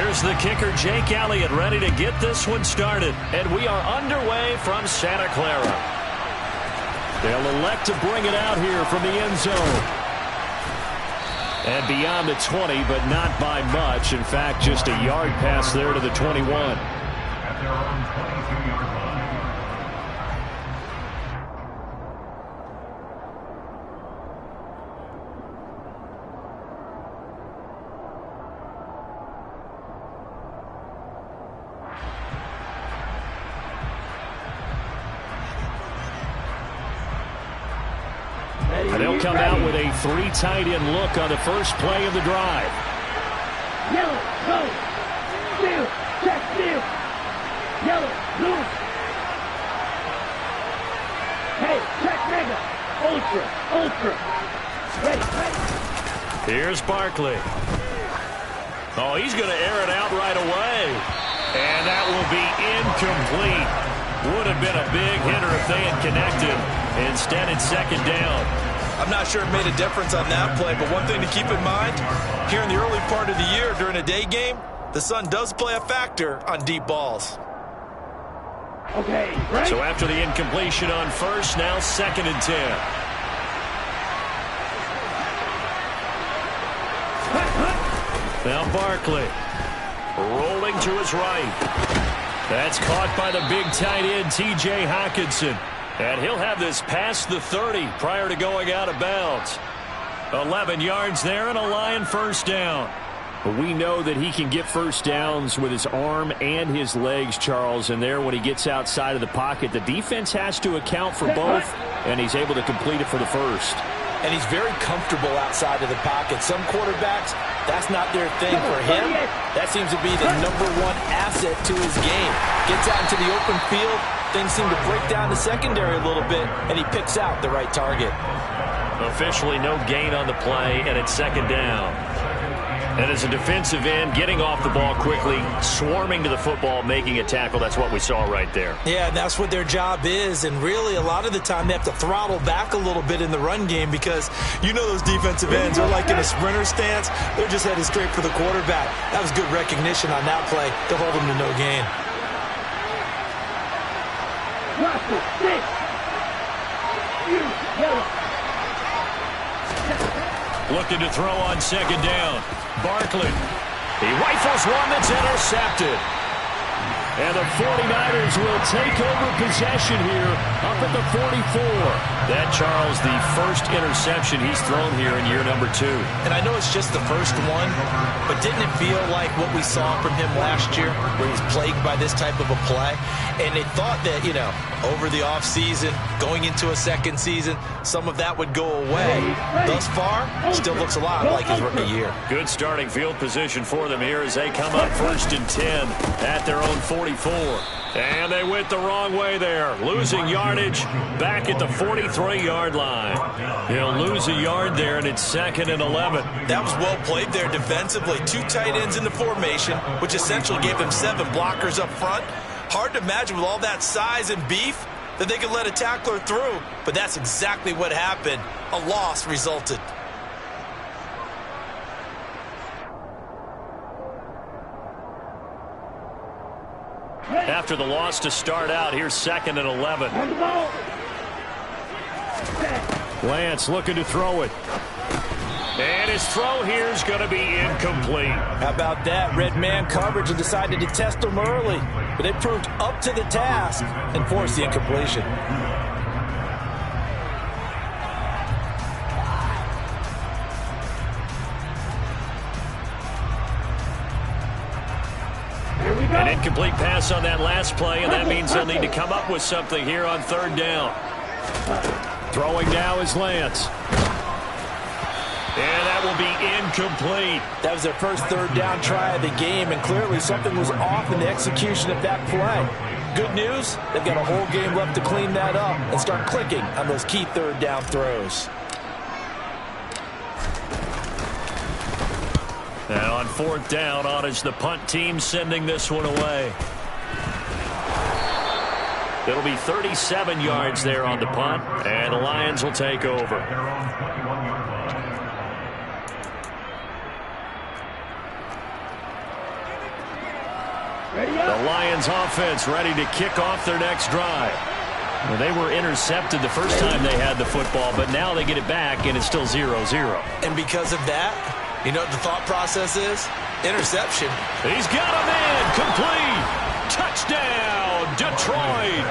Here's the kicker, Jake Elliott, ready to get this one started. And we are underway from Santa Clara. They'll elect to bring it out here from the end zone. And beyond the 20, but not by much. In fact, just a yard pass there to the 21. At their own 22-yard line. And they'll come out with a 3 tight end look on the first play of the drive. Yellow, go. Steal, check, steal. Yellow, loose. Hey, check, mega. Ultra. Ready. Here's Barkley. Oh, he's going to air it out right away. And that will be incomplete. Would have been a big hitter if they had connected. Instead, it's second down. I'm not sure it made a difference on that play, but one thing to keep in mind, here in the early part of the year during a day game, the sun does play a factor on deep balls. Okay, right. So after the incompletion on first, now 2nd and 10. Now Barkley rolling to his right. That's caught by the big tight end, T.J. Hockenson. And he'll have this past the 30 prior to going out of bounds. 11 yards there and a Lion first down. But we know that he can get first downs with his arm and his legs, Charles. And there when he gets outside of the pocket, the defense has to account for both, and he's able to complete it for the first. And he's very comfortable outside of the pocket. Some quarterbacks, that's not their thing. For him, that seems to be the #1 asset to his game. Gets out into the open field, things seem to break down the secondary a little bit, and he picks out the right target. Officially no gain on the play, and it's second down. And as a defensive end, getting off the ball quickly, swarming to the football, making a tackle, that's what we saw right there. Yeah, that's what their job is, and really a lot of the time they have to throttle back a little bit in the run game because you know those defensive ends are like in a sprinter stance. They're just headed straight for the quarterback. That was good recognition on that play to hold them to no gain. Looking to throw on second down. Barkley. He rifles one that's intercepted. And the 49ers will take over possession here up at the 44. That, Charles, the first interception he's thrown here in year number 2. And I know it's just the first one, but didn't it feel like what we saw from him last year where he's plagued by this type of a play? And they thought that, you know, over the offseason, going into a second season, some of that would go away. Thus far, still looks a lot like his rookie year. Good starting field position for them here as they come up 1st and 10 at their own 44. And they went the wrong way there, losing yardage back at the 43-yard line. He'll lose a yard there, and it's 2nd and 11. That was well played there defensively. 2 tight ends in the formation, which essentially gave them 7 blockers up front. Hard to imagine with all that size and beef that they could let a tackler through, but that's exactly what happened. A loss resulted. After the loss to start out, here's 2nd and 11. Lance looking to throw it. And his throw here is going to be incomplete. How about that? Red man coverage and decided to test him early. But they proved up to the task and forced the incompletion. An incomplete pass on that last play, and that means they'll need to come up with something here on 3rd down. Throwing now is Lance. And that will be incomplete. That was their first 3rd down try of the game, and clearly something was off in the execution of that play. Good news, they've got a whole game left to clean that up and start clicking on those key 3rd down throws. Now on 4th down, on is the punt team sending this one away. It'll be 37 yards there on the punt, and the Lions will take over. Lions offense ready to kick off their next drive. Well, they were intercepted the first time they had the football, but now they get it back, and it's still 0-0. And because of that, you know what the thought process is? Interception. He's got a man complete. Touchdown, Detroit.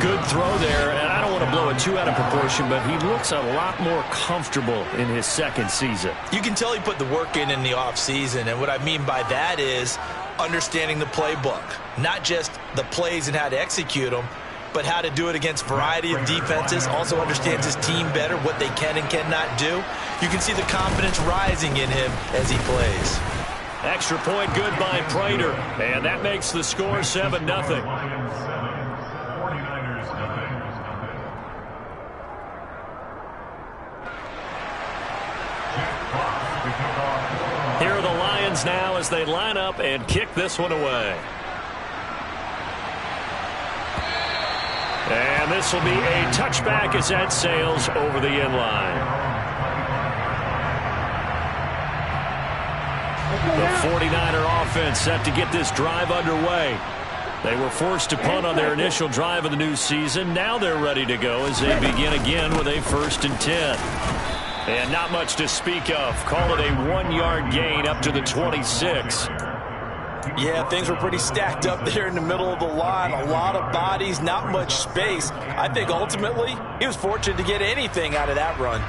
Good throw there, and I don't want to blow it too out of proportion, but he looks a lot more comfortable in his second season. You can tell he put the work in the offseason, and what I mean by that is understanding the playbook. Not just the plays and how to execute them, but how to do it against a variety of defenses. Also understands his team better, what they can and cannot do. You can see the confidence rising in him as he plays. Extra point good by Prater, and that makes the score 7-0. Lions 7, 49ers nothing. Here are the Lions now as they line up and kick this one away. And this will be a touchback as that sails over the end line. The 49er offense set to get this drive underway. They were forced to punt on their initial drive of the new season. Now they're ready to go as they begin again with a 1st and 10. And not much to speak of. Call it a 1-yard gain up to the 26. Yeah, things were pretty stacked up there in the middle of the line. A lot of bodies, not much space. I think ultimately he was fortunate to get anything out of that run.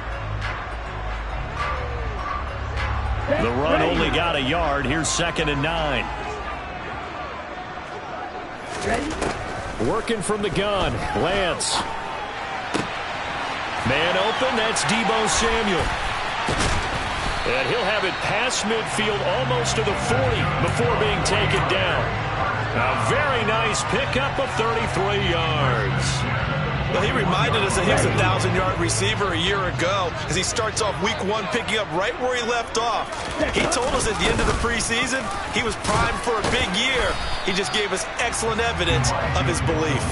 The run only got a yard. Here's 2nd and 9. Working from the gun. Lance. Man open. That's Deebo Samuel. And he'll have it past midfield almost to the 40 before being taken down. A very nice pickup of 33 yards. Well, he reminded us that he was a 1,000-yard receiver a year ago as he starts off week 1 picking up right where he left off. He told us at the end of the preseason he was primed for a big year. He just gave us excellent evidence of his belief.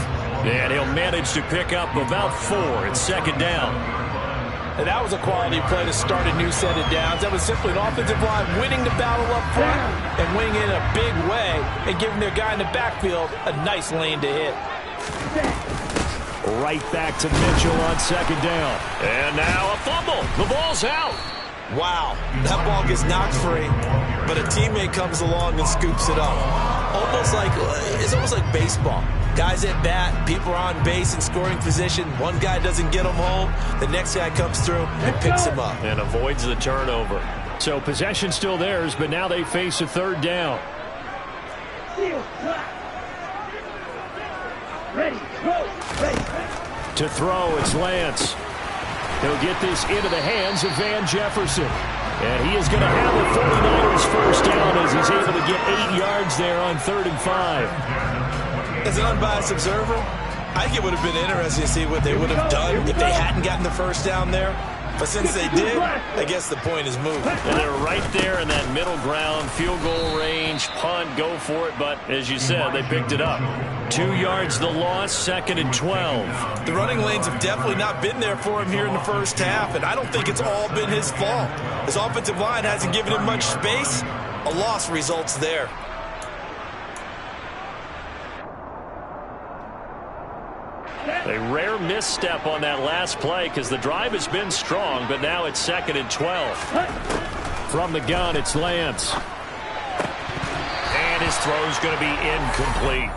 And he'll manage to pick up about 4 at 2nd down. And that was a quality play to start a new set of downs. That was simply an offensive line winning the battle up front and winning in a big way and giving their guy in the backfield a nice lane to hit. Right back to Mitchell on 2nd down. And now a fumble. The ball's out. Wow, that ball gets knocked free, but a teammate comes along and scoops it up. It's almost like baseball. Guys at bat, people are on base in scoring position. One guy doesn't get them home. The next guy comes through and picks him up. And avoids the turnover. So possession still theirs, but now they face a 3rd down. Ready, go, ready. To throw, it's Lance. He'll get this into the hands of Van Jefferson. And he is going to have the 49ers first down as he's able to get 8 yards there on 3rd and 5. As an unbiased observer, I think it would have been interesting to see what they would have done if they hadn't gotten the first down there. But since they did, I guess the point is moved. And they're right there in that middle ground, field goal range, punt, go for it. But as you said, they picked it up. 2 yards the loss, 2nd and 12. The running lanes have definitely not been there for him here in the first half, and I don't think it's all been his fault. His offensive line hasn't given him much space. A loss results there. A rare misstep on that last play because the drive has been strong, but now it's 2nd and 12. From the gun, it's Lance. And his throw's going to be incomplete.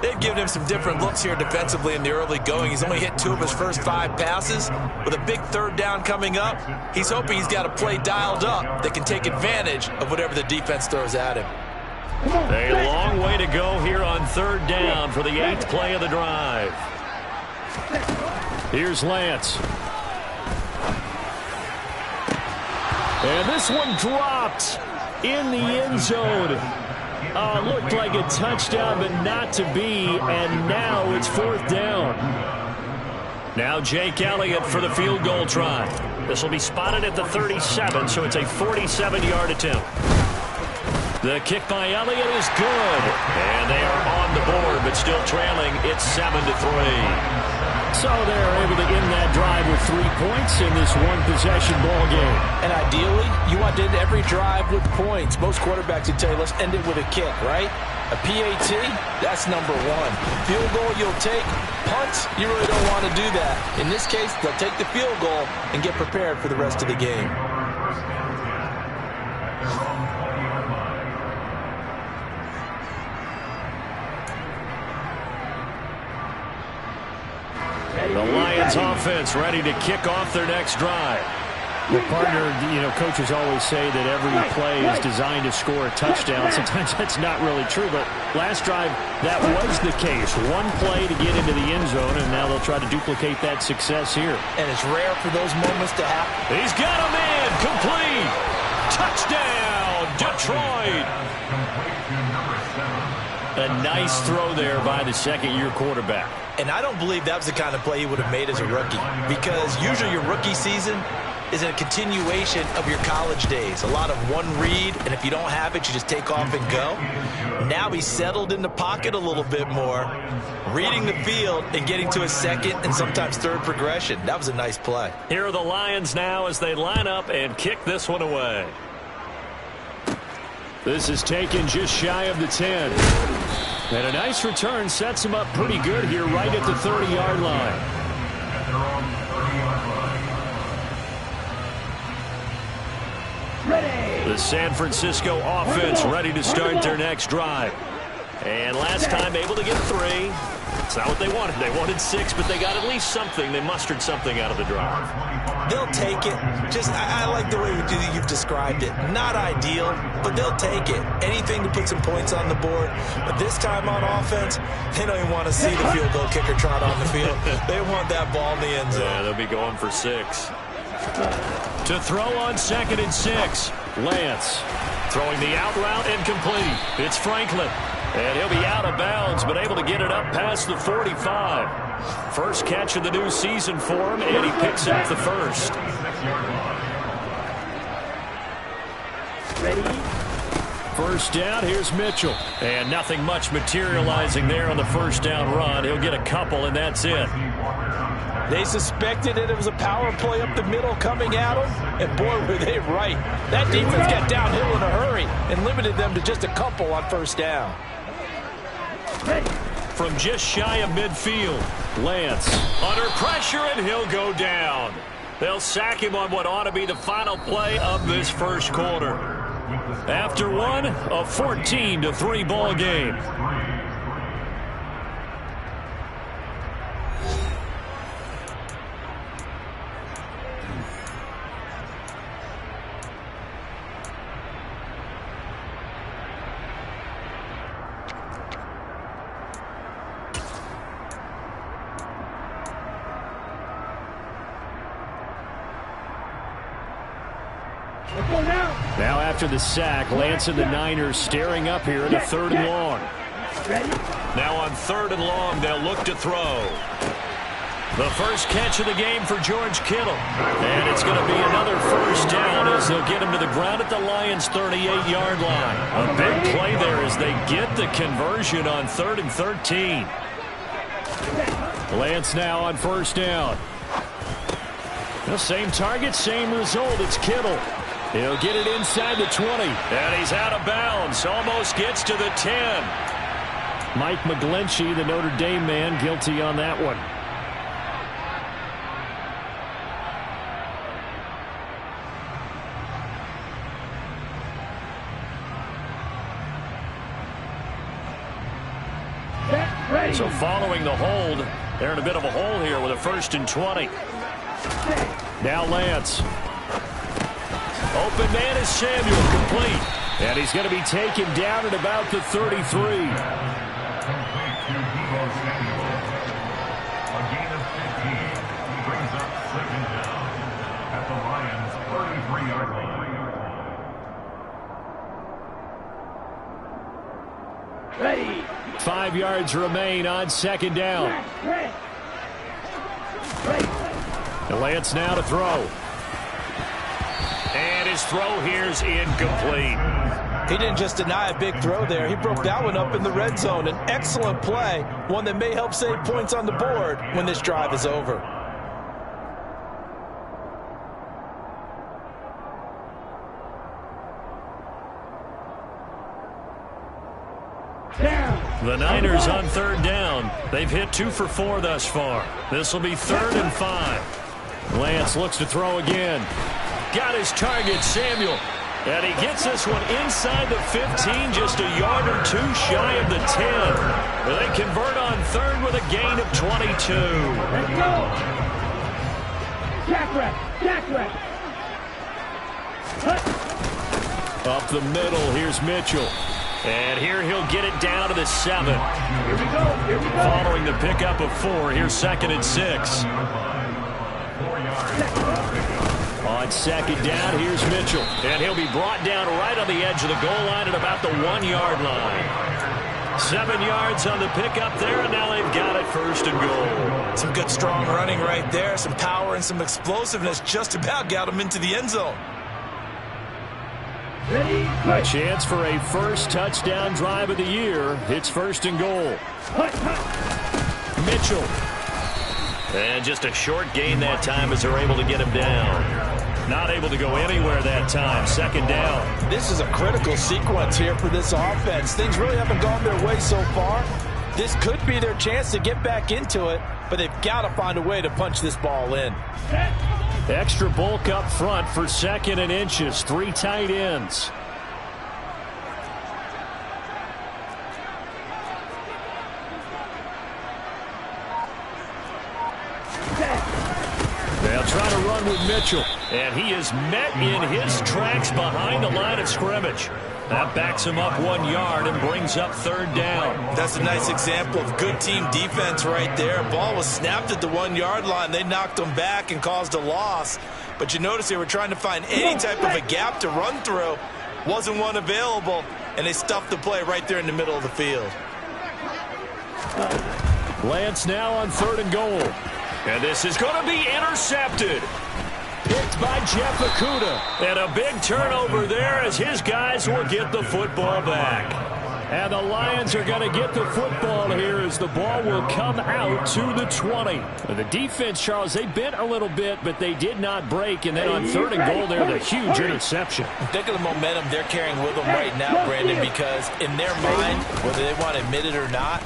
They've given him some different looks here defensively in the early going. He's only hit 2 of his first 5 passes. With a big 3rd down coming up, he's hoping he's got a play dialed up that can take advantage of whatever the defense throws at him. A long way to go here on 3rd down for the 8th play of the drive. Here's Lance. And this one dropped in the end zone. Looked like a touchdown, but not to be. And now it's 4th down. Now Jake Elliott for the field goal try. This will be spotted at the 37, so it's a 47-yard attempt. The kick by Elliott is good. And they are on the board, but but still trailing. It's 7-3. So they're able to end that drive with 3 points in this one-possession ball game. And ideally, you want to end every drive with points. Most quarterbacks would tell you, let's end it with a kick, right? A PAT, that's number one. Field goal, you'll take. Punts, you really don't want to do that. In this case, they'll take the field goal and get prepared for the rest of the game. The Lions offense ready to kick off their next drive. Well, partner, coaches always say that every play is designed to score a touchdown. Sometimes that's not really true, but last drive, that was the case. One play to get into the end zone, and now they'll try to duplicate that success here. And it's rare for those moments to happen. He's got a man, complete. Touchdown, Detroit. A nice throw there by the second-year quarterback. And I don't believe that was the kind of play he would have made as a rookie, because usually your rookie season is a continuation of your college days. A lot of one read, and if you don't have it, you just take off and go. Now he's settled in the pocket a little bit more, reading the field and getting to a second and sometimes third progression. That was a nice play. Here are the Lions now as they line up and kick this one away. This is taken just shy of the 10. And a nice return sets him up pretty good here right at the 30-yard line. At their own 30-yard line. Ready. The San Francisco offense ready to start their next drive. And last time able to get 3. It's not what they wanted. They wanted 6, but they got at least something. They mustered something out of the drive. They'll take it. I like the way you've described it. Not ideal, but they'll take it. Anything to put some points on the board. But this time on offense, they don't even want to see the field goal kicker trot on the field. They want that ball in the end zone. Yeah, they'll be going for 6. To throw on 2nd and 6. Lance throwing the out route incomplete. It's Franklin. And he'll be out of bounds, but able to get it up past the 45. First catch of the new season for him, and he picks up the first. Ready. First down, here's Mitchell. And nothing much materializing there on the first down run. He'll get a couple, and that's it. They suspected that it was a power play up the middle coming at them, and boy, were they right. That defense got downhill in a hurry and limited them to just a couple on first down. From just shy of midfield, Lance under pressure, and he'll go down. They'll sack him on what ought to be the final play of this first quarter. After one, a 14-3 ball game. Now after the sack, Lance and the Niners staring up here at a 3rd and long. Now on 3rd and long, they'll look to throw. The first catch of the game for George Kittle. And it's going to be another first down as they'll get him to the ground at the Lions' 38-yard line. A big play there as they get the conversion on 3rd and 13. Lance now on first down. The same target, same result. It's Kittle. He'll get it inside the 20. And he's out of bounds. Almost gets to the 10. Mike McGlinchey, the Notre Dame man, guilty on that one. So following the hold, they're in a bit of a hole here with a 1st and 20. Now Lance. Open man is Samuel, complete. And he's going to be taken down at about the 33. Complete to Deebo Samuel. A gain of 15. He brings up 2nd down at the Lions' 33-yard line. Ready. 5 yards remain on 2nd down. And Lance now to throw. And his throw here's incomplete. He didn't just deny a big throw there. He broke that one up in the red zone. An excellent play, one that may help save points on the board when this drive is over. The Niners on third down. They've hit 2 for 4 thus far. This will be 3rd and 5. Lance looks to throw again. Got his target, Samuel. And he gets this one inside the 15, just a yard or 2 shy of the 10. They convert on 3rd with a gain of 22. Let's go. Jack rep. Up the middle, here's Mitchell. And here he'll get it down to the 7. Here we go. Following the pickup of 4, here's 2nd and 6. On 2nd down, here's Mitchell. And he'll be brought down right on the edge of the goal line at about the 1-yard line. 7 yards on the pickup there, and now they've got it 1st and goal. Some good strong running right there, some power and some explosiveness, just about got him into the end zone. Ready, A chance for a first touchdown drive of the year. It's 1st and goal. Mitchell. And just a short gain that time as they're able to get him down. Not able to go anywhere that time. 2nd down. This is a critical sequence here for this offense. Things really haven't gone their way so far. This could be their chance to get back into it, but they've got to find a way to punch this ball in. Extra bulk up front for 2nd and inches. 3 tight ends. They'll try to run with Mitchell. And he is met in his tracks behind the line of scrimmage. That backs him up 1 yard and brings up 3rd down. That's a nice example of good team defense right there. Ball was snapped at the 1-yard line. They knocked him back and caused a loss. But you notice they were trying to find any type of a gap to run through. Wasn't one available, and they stuffed the play right there in the middle of the field. Lance now on 3rd and goal. And this is going to be intercepted. Picked by Jeff Okudah. And a big turnover there as his guys will get the football back. And the Lions are going to get the football here as the ball will come out to the 20. The defense, Charles, they bent a little bit, but they did not break. And then on 3rd and goal there, the huge interception. Think of the momentum they're carrying with them right now, Brandon, because in their mind, whether they want to admit it or not,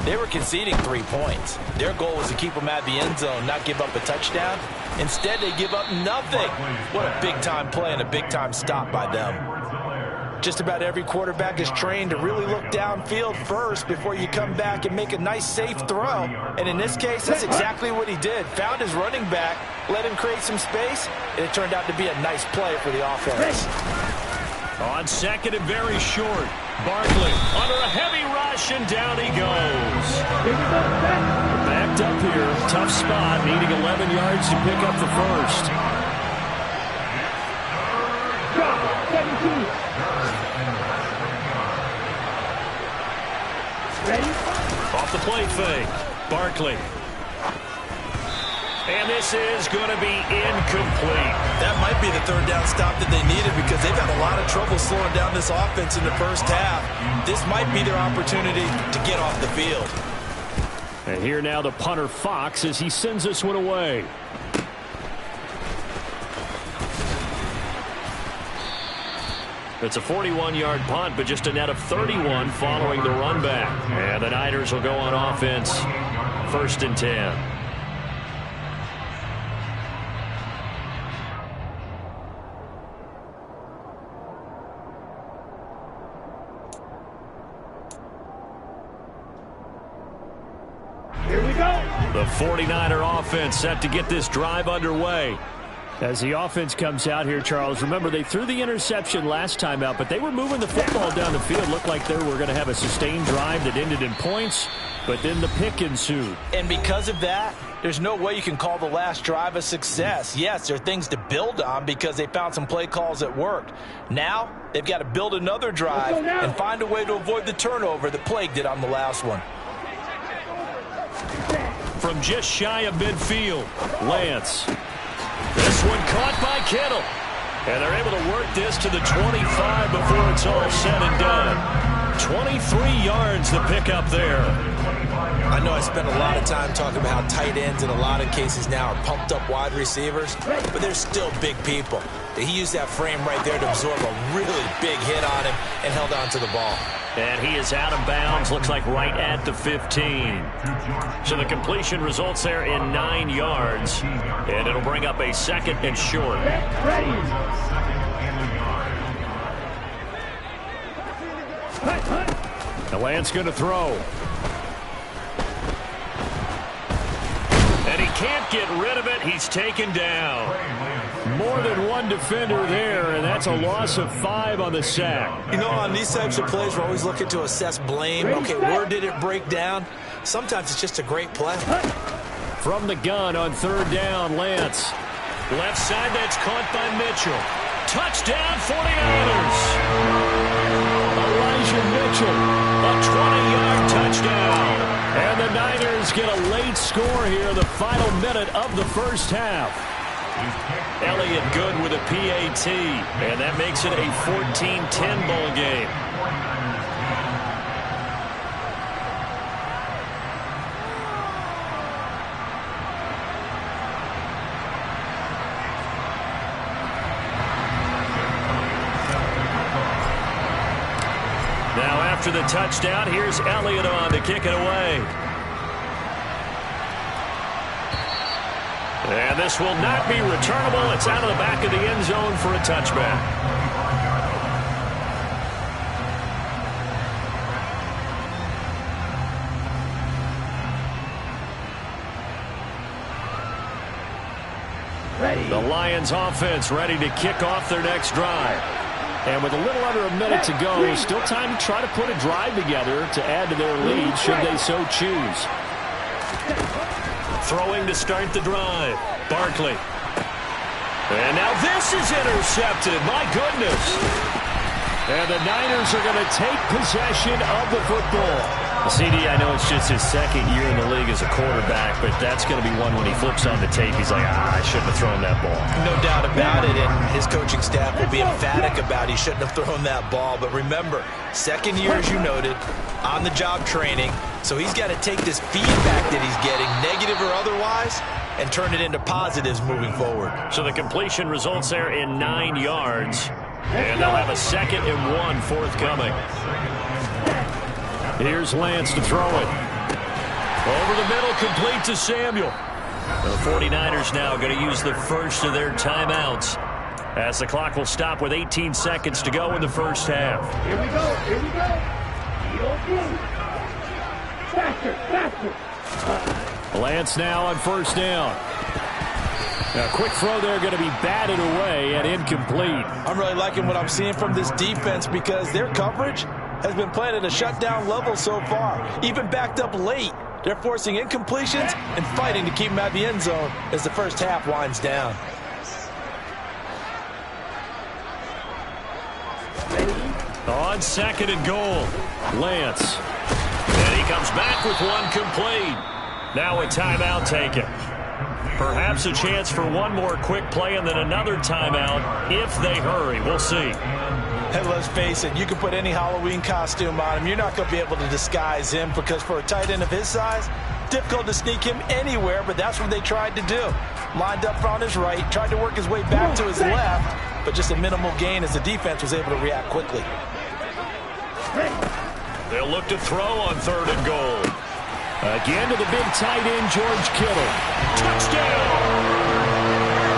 they were conceding 3 points. Their goal was to keep them at the end zone, not give up a touchdown. Instead, they give up nothing. What a big-time play and a big-time stop by them. Just about every quarterback is trained to really look downfield first before you come back and make a nice, safe throw. And in this case, that's exactly what he did. Found his running back, let him create some space, and it turned out to be a nice play for the offense. On 2nd and very short, Barkley under a heavy rush, and down he goes. Backed up here, tough spot, needing 11 yards to pick up the 1st. Ready? Off the play fake, Barkley. And this is going to be incomplete. That might be the 3rd down stop that they needed because they've had a lot of trouble slowing down this offense in the first half. This might be their opportunity to get off the field. And here now the punter Fox as he sends this one away. It's a 41-yard punt, but just a net of 31 following the run back. And the Niners will go on offense, 1st and 10. Here we go. The 49er offense set to get this drive underway. As the offense comes out here, Charles, remember they threw the interception last time out, but they were moving the football down the field. Looked like they were going to have a sustained drive that ended in points, but then the pick ensued. And because of that, there's no way you can call the last drive a success. Yes, there are things to build on because they found some play calls that worked. Now, they've got to build another drive and find a way to avoid the turnover that plagued it on the last one. From just shy of midfield, Lance. This one caught by Kittle. And they're able to work this to the 25 before it's all said and done. 23 yards the pickup there. I know I spent a lot of time talking about how tight ends in a lot of cases now are pumped up wide receivers, but they're still big people. He used that frame right there to absorb a really big hit on him and held on to the ball. And he is out of bounds, looks like right at the 15. So the completion results there in 9 yards, and it'll bring up a 2nd and short. The Lance going to throw. And he can't get rid of it. He's taken down. More than one defender there, and that's a loss of 5 on the sack. You know, on these types of plays, we're always looking to assess blame. Okay, where did it break down? Sometimes it's just a great play. From the gun on 3rd down, Lance. Left side, that's caught by Mitchell. Touchdown, 49ers. Elijah Mitchell, A 20-yard touchdown. and the Niners get a late score here in the final minute of the first half. Elliott Good with a PAT, and that makes it a 14-10 ball game. Now after the touchdown, here's Elliott on to kick it away. And this will not be returnable. It's out of the back of the end zone for a touchback. The Lions offense ready to kick off their next drive. And with a little under a minute to go, still time to try to put a drive together to add to their lead should they so choose. Throwing to start the drive. Barkley. And now this is intercepted. My goodness. And the Niners are going to take possession of the football. CD, I know it's just his 2nd year in the league as a quarterback, but that's going to be one when he flips on the tape. He's like, I shouldn't have thrown that ball. No doubt about it, and his coaching staff will be emphatic about he shouldn't have thrown that ball. But remember, 2nd year, as you noted, on-the-job training, so he's got to take this feedback that he's getting, negative or otherwise, and turn it into positives moving forward. So the completion results there in 9 yards, and they'll have a 2nd and 1 forthcoming. Here's Lance to throw it. Over the middle, complete to Samuel. The 49ers now going to use the first of their timeouts, as the clock will stop with 18 seconds to go in the first half. Here we go. Here we go. Faster, faster. Lance now on 1st down. A quick throw there going to be batted away and incomplete. I'm really liking what I'm seeing from this defense because their coverage has been playing at a shutdown level so far. Even backed up late, they're forcing incompletions and fighting to keep them at the end zone as the first half winds down. On 2nd and goal, Lance. And he comes back with one complete. Now a timeout taken. Perhaps a chance for one more quick play and then another timeout if they hurry. We'll see. And let's face it, you can put any Halloween costume on him. You're not going to be able to disguise him because for a tight end of his size, difficult to sneak him anywhere, but that's what they tried to do. Lined up on his right, tried to work his way back to his left, but just a minimal gain as the defense was able to react quickly. They'll look to throw on 3rd and goal. Again to the big tight end, George Kittle. Touchdown!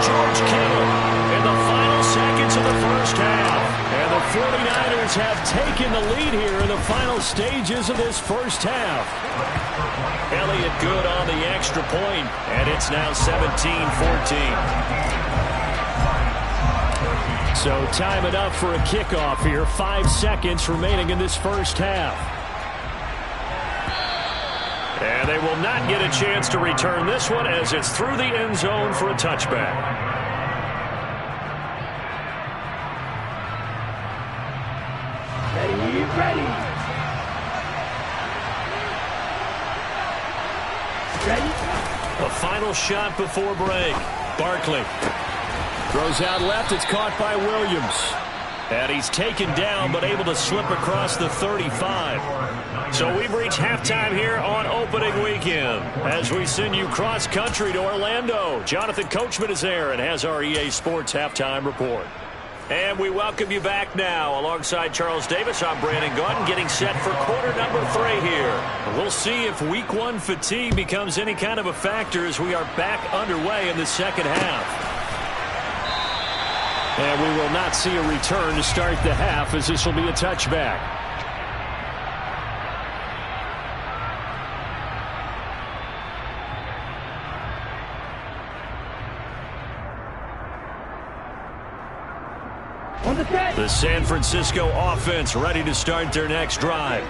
George Kittle in the final seconds of the first half. And the 49ers have taken the lead here in the final stages of this first half. Elliott Good on the extra point, and it's now 17-14. So time enough for a kickoff here. 5 seconds remaining in this first half. And they will not get a chance to return this one as it's through the end zone for a touchback. Ready. A final shot before break. Barkley. Throws out left. It's caught by Williams. And he's taken down, but able to slip across the 35. So we've reached halftime here on opening weekend as we send you cross-country to Orlando. Jonathan Coachman is there and has our EA Sports halftime report. And we welcome you back now. Alongside Charles Davis, I'm Brandon Gaudin, getting set for quarter number 3 here. We'll see if week 1 fatigue becomes any kind of a factor as we are back underway in the second half. And we will not see a return to start the half, as this will be a touchback. The San Francisco offense ready to start their next drive.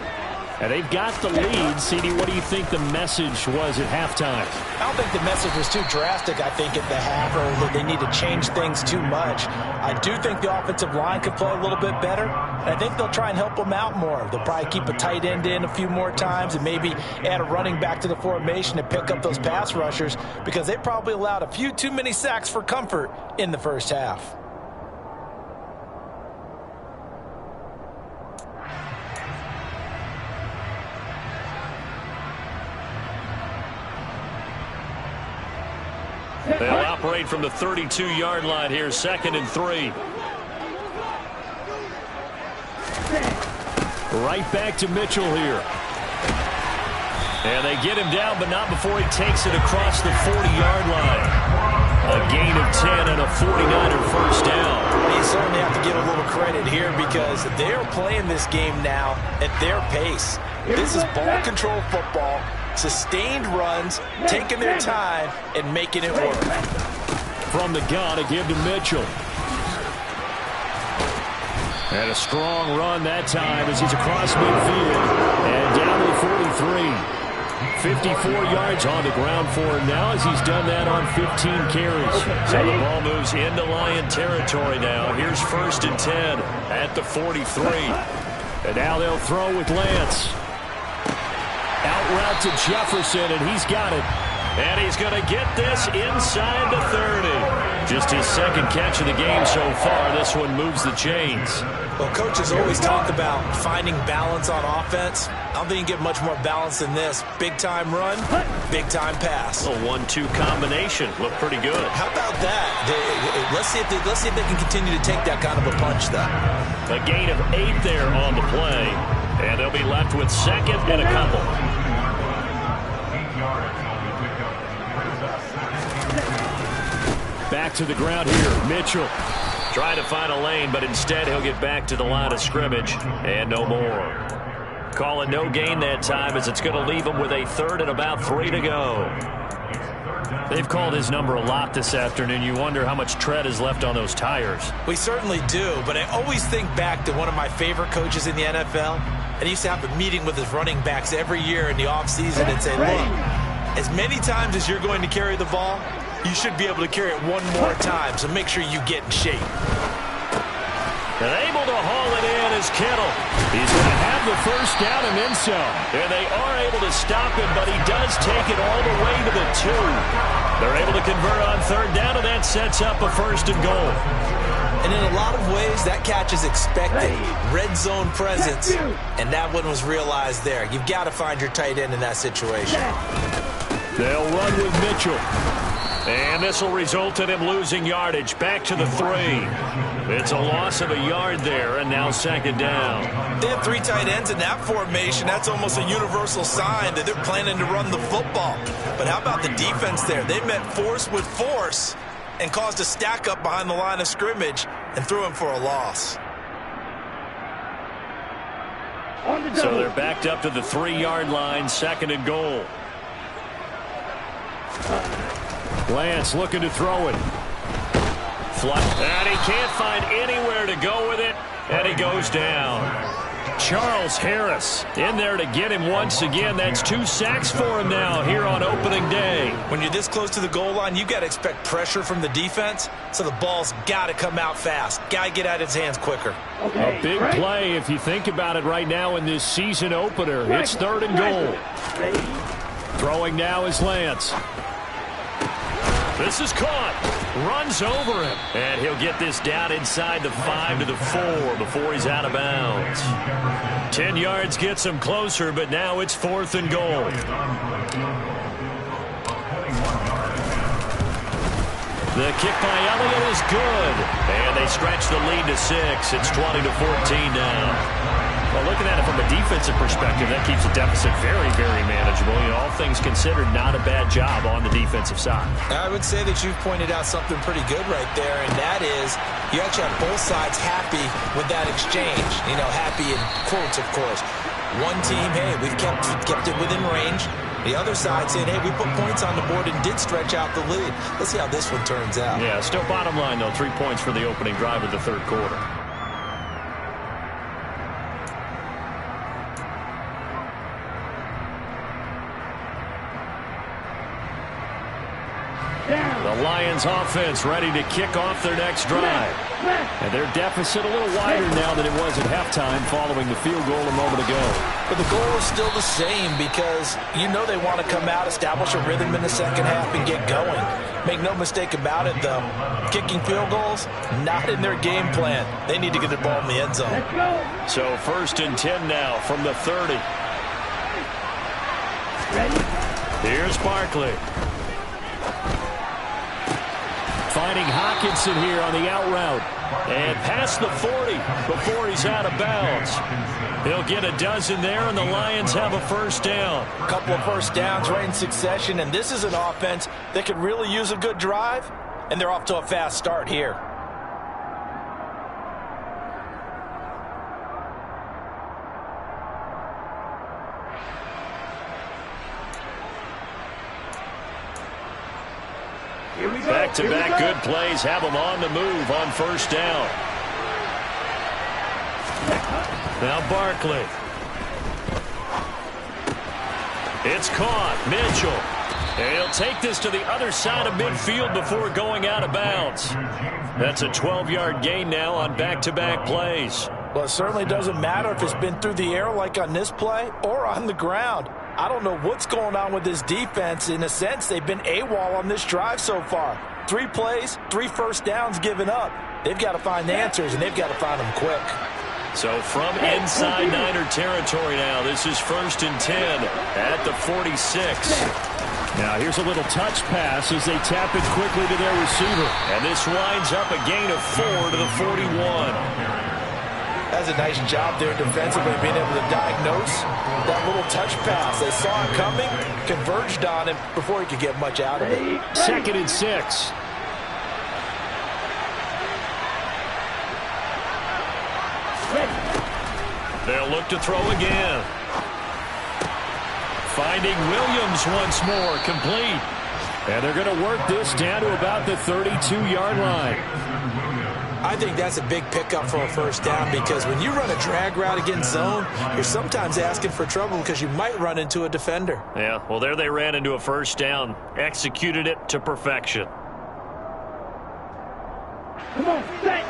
And they've got the lead. CD, what do you think the message was at halftime? I don't think the message was too drastic, I think, at the half, or that they need to change things too much. I do think the offensive line could play a little bit better, and I think they'll try and help them out more. They'll probably keep a tight end in a few more times and maybe add a running back to the formation to pick up those pass rushers, because they probably allowed a few too many sacks for comfort in the first half. They'll operate from the 32-yard line here, 2nd and 3. Right back to Mitchell here. And they get him down, but not before he takes it across the 40-yard line. A gain of 10 and a 49er first down. You certainly have to give a little credit here because they're playing this game now at their pace. This is ball control football. Sustained runs, taking their time, and making it work. From the gun, a give to Mitchell. And a strong run that time as he's across midfield. And down to the 43. 54 yards on the ground for him now as he's done that on 15 carries. So the ball moves into Lion territory now. Here's 1st and 10 at the 43. And now they'll throw with Lance. Out route to Jefferson, and he's got it. And he's going to get this inside the 30. Just his 2nd catch of the game so far. This one moves the chains. Well, coaches always talk about finding balance on offense. I don't think you can get much more balance than this. Big-time run, big-time pass. A 1-2 combination. Looked pretty good. How about that? Let's see if they can continue to take that kind of a punch, though. A gain of 8 there on the play. And they'll be left with 2nd and a couple. Back to the ground here, Mitchell. Trying to find a lane, but instead he'll get back to the line of scrimmage. And no more. Calling no gain that time as it's going to leave him with a 3rd and about 3 to go. They've called his number a lot this afternoon. You wonder how much tread is left on those tires. We certainly do, but I always think back to one of my favorite coaches in the NFL. And he used to have a meeting with his running backs every year in the offseason and say, look, as many times as you're going to carry the ball, you should be able to carry it one more time, so make sure you get in shape. And able to haul it in is Kittle. He's going to have the first down and then some. And they are able to stop him, but he does take it all the way to the 2. They're able to convert on 3rd down, and that sets up a 1st and goal. And in a lot of ways, that catch is expected. Red zone presence, and that one was realized there. You've got to find your tight end in that situation. They'll run with Mitchell. And this will result in him losing yardage. Back to the 3. It's a loss of a yard there, and now 2nd down. They have 3 tight ends in that formation. That's almost a universal sign that they're planning to run the football. But how about the defense there? They met force with force and caused a stack up behind the line of scrimmage and threw him for a loss. So they're backed up to the 3-yard line, 2nd and goal. Lance looking to throw it. And he can't find anywhere to go with it, and he goes down. Charles Harris in there to get him once again. That's 2 sacks for him now here on opening day. When you're this close to the goal line, you've got to expect pressure from the defense, so the ball's got to come out fast. Got to get out of his hands quicker. A big play if you think about it right now in this season opener. It's 3rd and goal. Throwing now is Lance. This is caught. runs over him. And he'll get this down inside the 5 to the 4 before he's out of bounds. 10 yards gets him closer, but now it's 4th and goal. The kick by Elliott is good. And they stretch the lead to 6. It's 20 to 14 now. Well, looking at it from a defensive perspective, that keeps the deficit very, very manageable. You know, all things considered, not a bad job on the defensive side. I would say that you've pointed out something pretty good right there, and that is you actually have both sides happy with that exchange. You know, happy in quotes, of course. One team, hey, we've kept it within range. The other side saying, hey, we put points on the board and did stretch out the lead. Let's see how this one turns out. Yeah, still bottom line, though, 3 points for the opening drive of the third quarter. The Lions offense ready to kick off their next drive. And their deficit a little wider now than it was at halftime following the field goal a moment ago. But the goal is still the same because you know they want to come out, establish a rhythm in the second half, and get going. Make no mistake about it, though. Kicking field goals, not in their game plan. They need to get the ball in the end zone. So 1st and 10 now from the 30. Here's Barkley. Finding Hockenson here on the out route. And past the 40 before he's out of bounds. He'll get a dozen there, and the Lions have a first down. A couple of first downs right in succession, and this is an offense that could really use a good drive, and they're off to a fast start here. Back-to-back good plays have them on the move on first down. Now Barkley. It's caught. Mitchell. And he'll take this to the other side of midfield before going out of bounds. That's a 12-yard gain now on back-to-back plays. Well, it certainly doesn't matter if it's been through the air like on this play or on the ground. I don't know what's going on with this defense. In a sense, they've been AWOL on this drive so far. 3 plays, 3 first downs given up. They've got to find the answers, and they've got to find them quick. So from inside Niner territory now, this is 1st and 10 at the 46. Now here's a little touch pass as they tap it quickly to their receiver. And this winds up a gain of 4 to the 41. That's a nice job there defensively, being able to diagnose that little touch pass. They saw it coming, converged on it before he could get much out of it. 2nd and 6. They'll look to throw again. Finding Williams once more, complete. And they're going to work this down to about the 32-yard line. I think that's a big pickup for a first down because when you run a drag route against zone, you're sometimes asking for trouble because you might run into a defender. Yeah, well, there they ran into a first down. Executed it to perfection. Come on, set.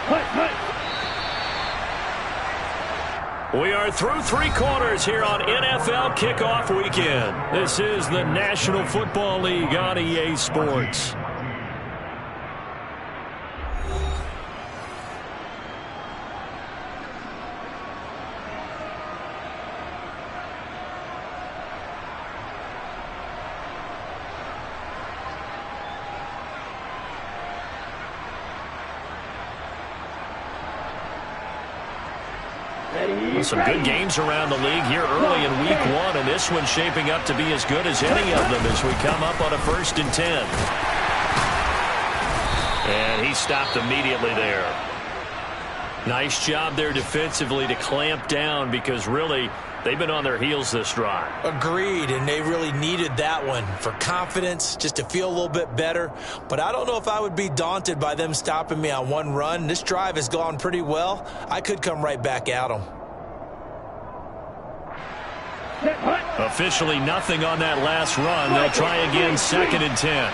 Hut. We are through 3 quarters here on NFL Kickoff Weekend. This is the National Football League on EA Sports. Some good games around the league here early in week 1, and this one's shaping up to be as good as any of them as we come up on a 1st and 10. And he stopped immediately there. Nice job there defensively to clamp down because really they've been on their heels this drive. Agreed, and they really needed that one for confidence, just to feel a little bit better. But I don't know if I would be daunted by them stopping me on one run. This drive has gone pretty well. I could come right back at them. Officially nothing on that last run. They'll try again, 2nd and 10.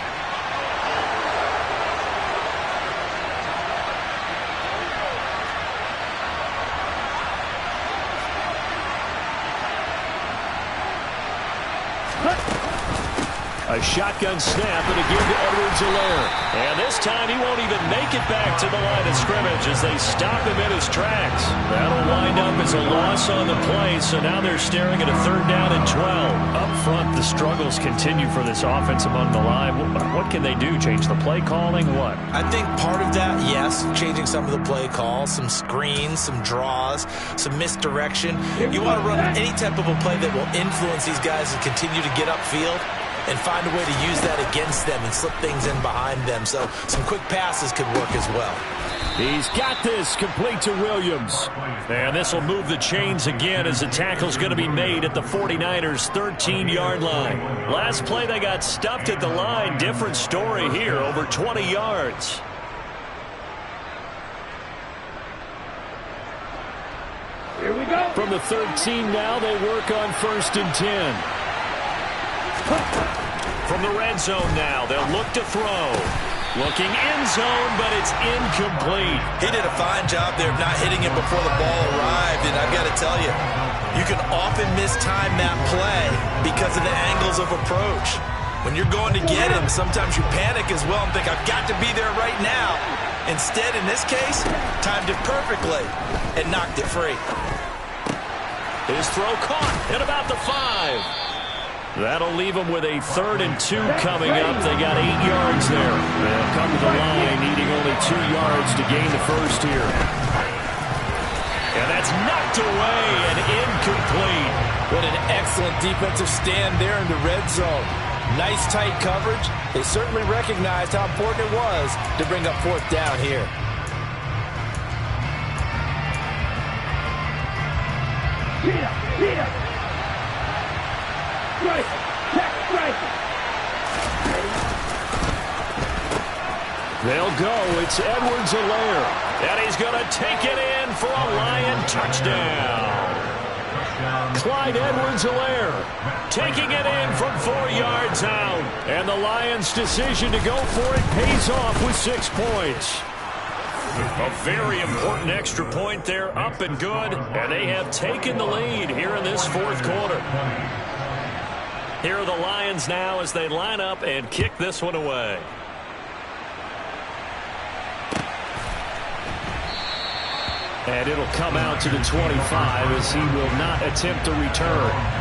A shotgun snap and again to Edwards-Helaire. And this time he won't even make it back to the line of scrimmage as they stop him in his tracks. That'll wind up as a loss on the play, so now they're staring at a 3rd down and 12. Up front, the struggles continue for this offense among the line. What can they do? Change the play calling? What? I think part of that, yes, changing some of the play calls, some screens, some draws, some misdirection. You want to run any type of a play that will influence these guys and continue to get upfield and find a way to use that against them and slip things in behind them. So some quick passes could work as well. He's got this complete to Williams. And this will move the chains again as the tackle's going to be made at the 49ers' 13-yard line. Last play they got stuffed at the line. Different story here, over 20 yards. Here we go. From the 13 now, they work on 1st and 10. From the red zone now, they'll look to throw. Looking end zone, but it's incomplete. He did a fine job there of not hitting him before the ball arrived, and I've got to tell you, you can often mistime that play because of the angles of approach. When you're going to get him, sometimes you panic as well and think, I've got to be there right now. Instead, in this case, timed it perfectly and knocked it free. His throw caught at about the 5. That'll leave them with a 3rd and 2 coming up. They got 8 yards there. They'll come to the line, needing only 2 yards to gain the first here. And that's knocked away and incomplete. What an excellent defensive stand there in the red zone. Nice tight coverage. They certainly recognized how important it was to bring up 4th down here. Cheetah. Strike. Strike. They'll go. It's Edwards-Helaire. And he's going to take it in for a Lion touchdown. Clyde Edwards-Helaire taking it in from 4 yards out. And the Lions' decision to go for it pays off with 6 points. A very important extra point there, up and good. And they have taken the lead here in this 4th quarter. Here are the Lions now as they line up and kick this one away. And it'll come out to the 25 as he will not attempt a return.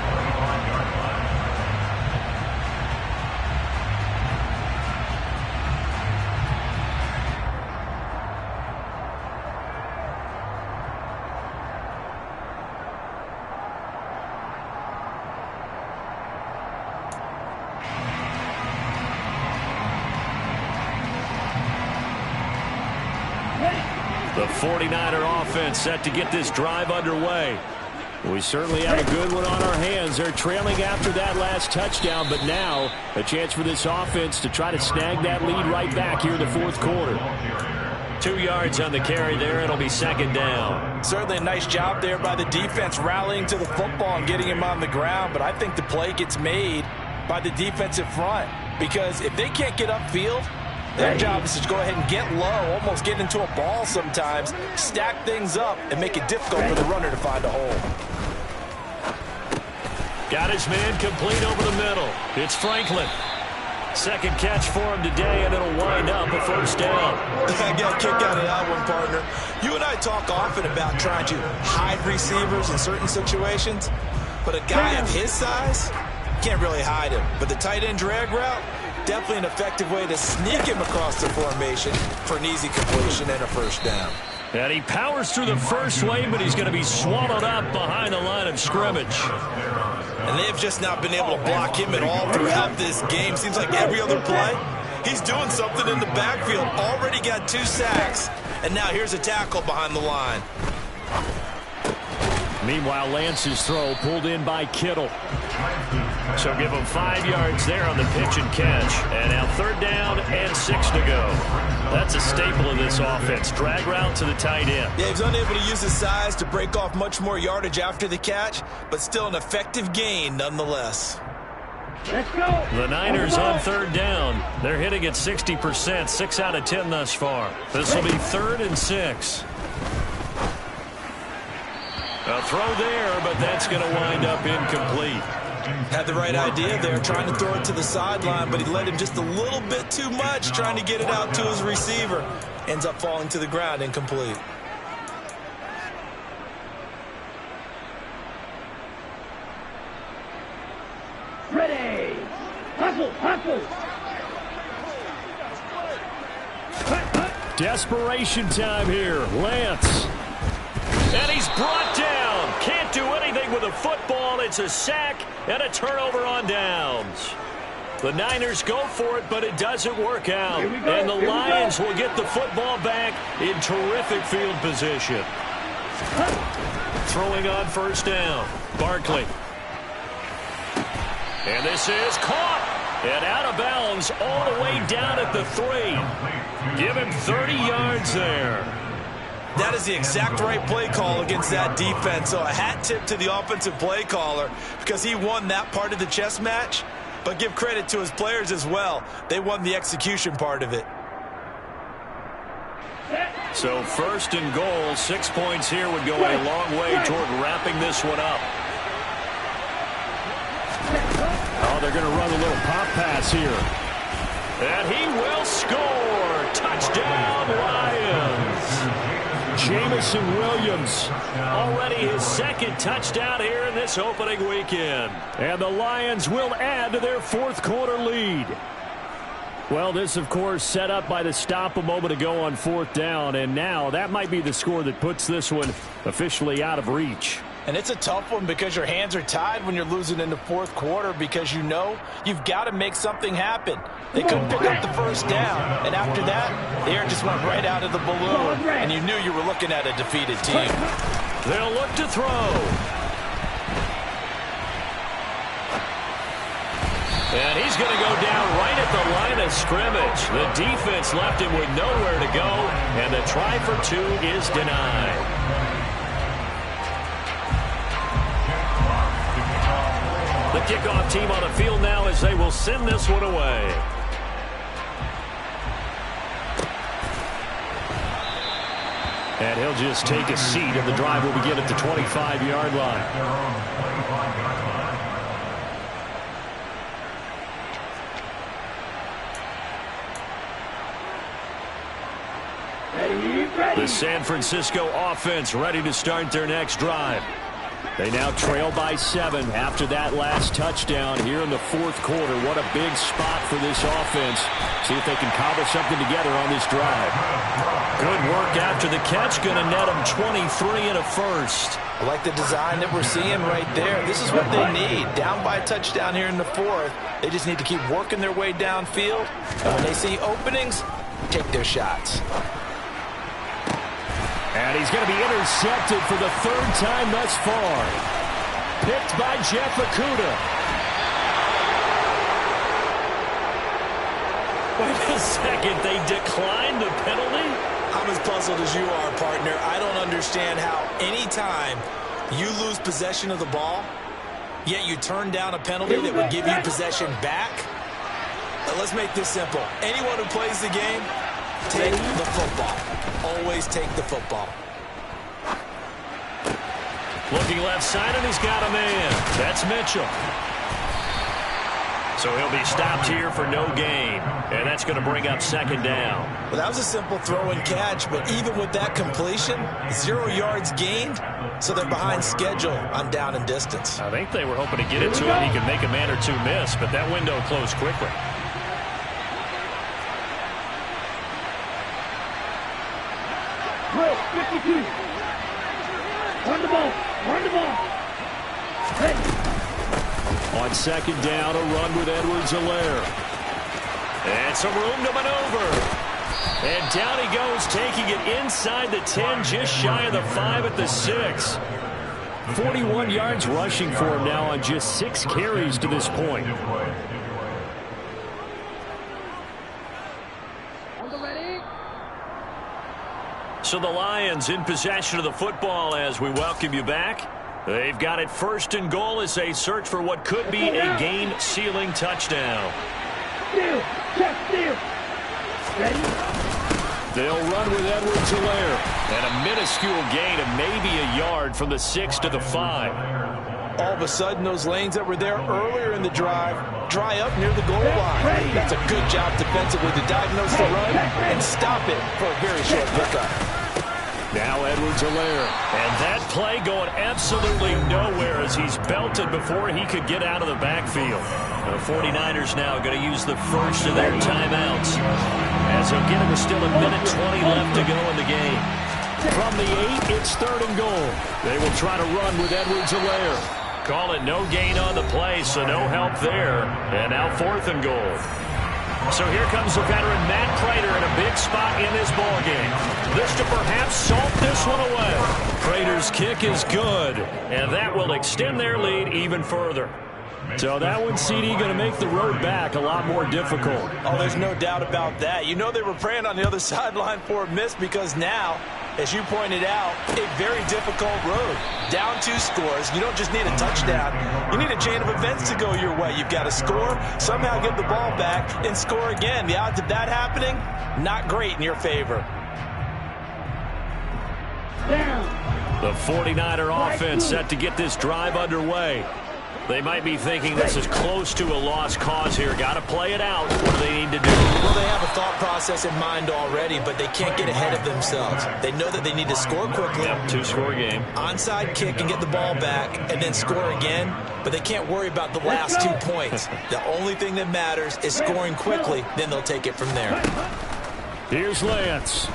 The 49er offense set to get this drive underway. We certainly have a good one on our hands. They're trailing after that last touchdown, but now a chance for this offense to try to snag that lead right back here in the 4th quarter. 2 yards on the carry there. It'll be 2nd down. Certainly a nice job there by the defense rallying to the football and getting him on the ground, but I think the play gets made by the defensive front because if they can't get upfield, their job is to go ahead and get low, almost get into a ball sometimes, stack things up, and make it difficult for the runner to find a hole. Got his man complete over the middle. It's Franklin. 2nd catch for him today, and it'll wind up a 1st down. I got a kick out of that one, partner. You and I talk often about trying to hide receivers in certain situations, but a guy of his size can't really hide him. But the tight end drag route, definitely an effective way to sneak him across the formation for an easy completion and a 1st down. And he powers through the first wave, but he's going to be swallowed up behind the line of scrimmage. And they've just not been able to block him at all throughout this game. Seems like every other play, he's doing something in the backfield. Already got 2 sacks, and now here's a tackle behind the line. Meanwhile, Lance's throw pulled in by Kittle. So give him 5 yards there on the pitch and catch. And now 3rd down and 6 to go. That's a staple of this offense. Drag route to the tight end. Yeah, he's unable to use his size to break off much more yardage after the catch, but still an effective gain nonetheless. Let's go. The Niners on 3rd down. They're hitting at 60%, 6 out of 10 thus far. This will be 3rd and 6. A throw there, but that's going to wind up incomplete. Had the right idea there, trying to throw it to the sideline, but he led him just a little bit too much, trying to get it out to his receiver. Ends up falling to the ground, incomplete. Ready. Hustle, hustle. Desperation time here. Lance. And he's brought down. Can't do anything with a football. It's a sack and a turnover on downs. The Niners go for it, but it doesn't work out. And the Lions will get the football back in terrific field position. Throwing on first down. Barkley. And this is caught. And out of bounds all the way down at the 3. Give him 30 yards there. That is the exact right play call against that defense. So a hat tip to the offensive play caller because he won that part of the chess match. But give credit to his players as well. They won the execution part of it. So first and goal, 6 points here would go a long way toward wrapping this one up. Oh, they're going to run a little pop pass here. And he will score. Touchdown, Lions. Jamison Williams. Already his second touchdown here in this opening weekend. And the Lions will add to their fourth quarter lead. Well, this, of course, set up by the stop a moment ago on fourth down. And now that might be the score that puts this one officially out of reach. And it's a tough one because your hands are tied when you're losing in the fourth quarter because you know you've got to make something happen. They couldn't pick up the first down, and after that, the air just went right out of the balloon, and you knew you were looking at a defeated team. They'll look to throw. And he's going to go down right at the line of scrimmage. The defense left him with nowhere to go, and the try for 2 is denied. The kickoff team on the field now as they will send this one away. And he'll just take a seat, and the drive will begin at the 25-yard line. The San Francisco offense ready to start their next drive. They now trail by 7 after that last touchdown here in the fourth quarter. What a big spot for this offense. See if they can cobble something together on this drive. Good work after the catch. Going to net them 23 and a first. I like the design that we're seeing right there. This is what they need. Down by a touchdown here in the fourth. They just need to keep working their way downfield. And when they see openings, take their shots. And he's going to be intercepted for the third time thus far. Picked by Jeff Okudah. Wait a second, they declined the penalty? I'm as puzzled as you are, partner. I don't understand how any time you lose possession of the ball, yet you turn down a penalty that would give you possession back. Let's make this simple. Anyone who plays the game, take the football. Always take the football. Looking left side, and he's got a man. That's Mitchell. So he'll be stopped here for no gain. And that's going to bring up second down. Well, that was a simple throw and catch, but even with that completion, 0 yards gained, so they're behind schedule on down and distance. I think they were hoping to get it to him. He could make a man or two miss, but that window closed quickly. Drill, 52. Run the ball. Run the ball. Hey. On second down, a run with Edwards-Helaire. And some room to maneuver. And down he goes, taking it inside the 10, just shy of the 5 at the 6. 41 yards rushing for him now on just 6 carries to this point. So the Lions in possession of the football as we welcome you back. They've got it first and goal as they search for what could be a game-sealing touchdown. Steal. Check, steal. Ready? They'll run with Edwards-Helaire. And a minuscule gain of maybe a yard from the 6 to the 5. all of a sudden those lanes that were there earlier in the drive dry up near the goal line. That's a good job defensively to diagnose the run and stop it for a very short pickup. Now Edwards-Helaire. And that play going absolutely nowhere as he's belted before he could get out of the backfield. The 49ers now going to use the first of their timeouts, as they'll get it with still a minute 20 left to go in the game. From the 8, it's 3rd and goal. They will try to run with Edwards-Helaire. Call it no gain on the play, so no help there. And now 4th and goal. So here comes the veteran Matt Prater in a big spot in this ballgame. This to perhaps salt this one away. Prater's kick is good, and that will extend their lead even further. So that one, CD, going to make the road back a lot more difficult. Oh, there's no doubt about that. You know they were praying on the other sideline for a miss because now, as you pointed out, a very difficult road. Down 2 scores. You don't just need a touchdown. You need a chain of events to go your way. You've got to score, somehow get the ball back, and score again. The odds of that happening, not great in your favor. The 49er offense set to get this drive underway. They might be thinking this is close to a lost cause here. Got to play it out. What do they need to do? Well, they have a thought process in mind already, but they can't get ahead of themselves. They know that they need to score quickly. Yep, 2-score game. Onside kick and get the ball back and then score again, but they can't worry about the last 2 points. The only thing that matters is scoring quickly, then they'll take it from there. Here's Lance.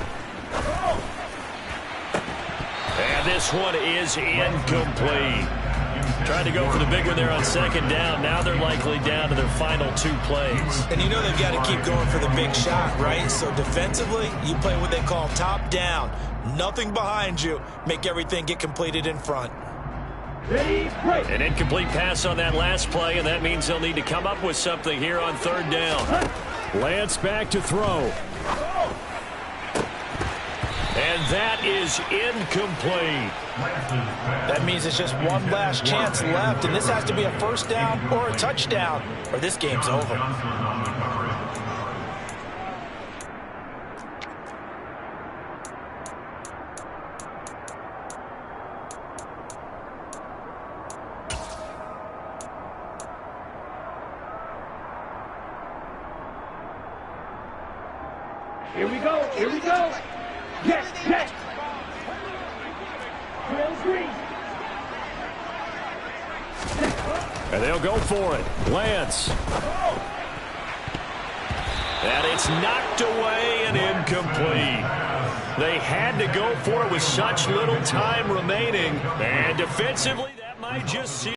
And this one is incomplete. Tried to go for the big one there on 2nd down. Now they're likely down to their final 2 plays. And you know they've got to keep going for the big shot, right? So defensively, you play what they call top down. Nothing behind you. Make everything get completed in front. An incomplete pass on that last play, and that means they'll need to come up with something here on 3rd down. Lance back to throw. And that is incomplete. That means it's just one last chance left, and this has to be a 1st down or a touchdown, or this game's over. Here we go. Here we go. Yes, yes. And they'll go for it. Lance. And it's knocked away and incomplete. They had to go for it with such little time remaining. And defensively, that might just seem